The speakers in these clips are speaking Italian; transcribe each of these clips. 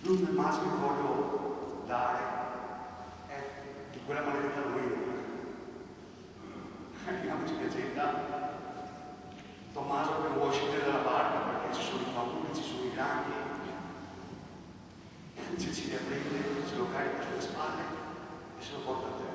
L'ultima immagine che voglio dare è di quella maledetta domenica. Andiamoci in agenda. Tommaso che non vuole scendere dalla barca perché ci sono i pauri, ci sono i grandi. Cecilia prende, se lo carica sulle spalle e se lo porta a terra.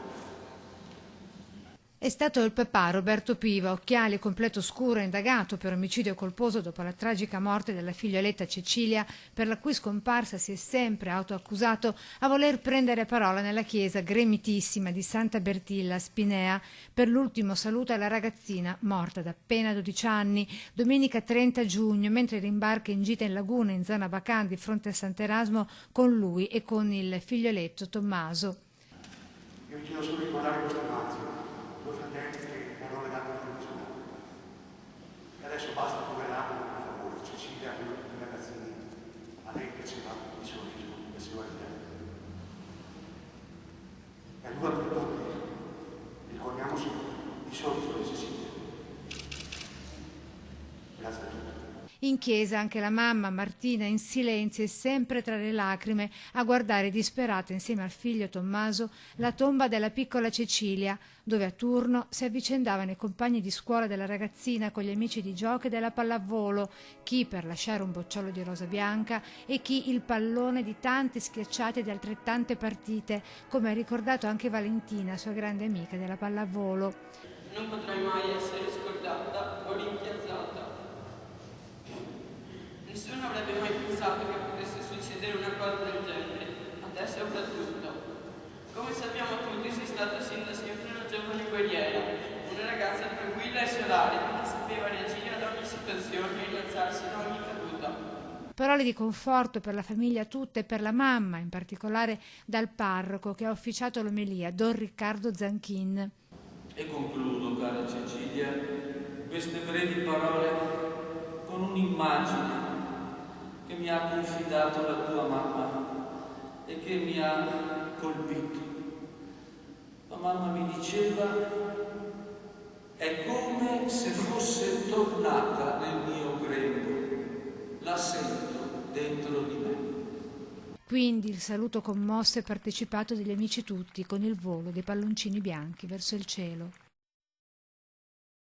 È stato il papà Roberto Piva, occhiali completo scuro, indagato per omicidio colposo dopo la tragica morte della figlioletta Cecilia, per la cui scomparsa si è sempre autoaccusato a voler prendere parola nella chiesa gremitissima di Santa Bertilla a Spinea per l'ultimo saluto alla ragazzina morta da appena 12 anni, domenica 30 giugno, mentre rimbarca in gita in laguna in zona Bacan di fronte a Sant'Erasmo con lui e con il figlioletto Tommaso. Io chiedo solo di ricordare questa immagine. Due fratelli che hanno legato la funzione. E adesso basta poverarlo, per favore. Cecilia, quello di tutti i ragazzini, a lei piaceva il sorriso, piaceva il tempo. E allora per tutti, ricordiamoci il sorriso di Cecilia. Grazie a tutti. In chiesa anche la mamma Martina, in silenzio e sempre tra le lacrime, a guardare disperata insieme al figlio Tommaso la tomba della piccola Cecilia, dove a turno si avvicendavano i compagni di scuola della ragazzina con gli amici di gioco e della pallavolo, chi per lasciare un bocciolo di rosa bianca e chi il pallone di tante schiacciate e di altrettante partite, come ha ricordato anche Valentina, sua grande amica della pallavolo. Non potrai mai essere scordata o rimpiazzata. Nessuno avrebbe mai pensato che potesse succedere una cosa del genere, a te soprattutto. Come sappiamo tutti, sei stata sin da sempre una giovane guerriera, una ragazza tranquilla e solare, che sapeva reagire ad ogni situazione e rialzarsi da ogni caduta. Parole di conforto per la famiglia tutta e per la mamma, in particolare dal parroco che ha officiato l'omelia, Don Riccardo Zanchin. E concludo, cara Cecilia, queste brevi parole con un'immagine che mi ha confidato la tua mamma e che mi ha colpito. La mamma mi diceva: è come se fosse tornata nel mio grembo, la sento dentro di me. Quindi il saluto commosso e partecipato degli amici tutti con il volo dei palloncini bianchi verso il cielo.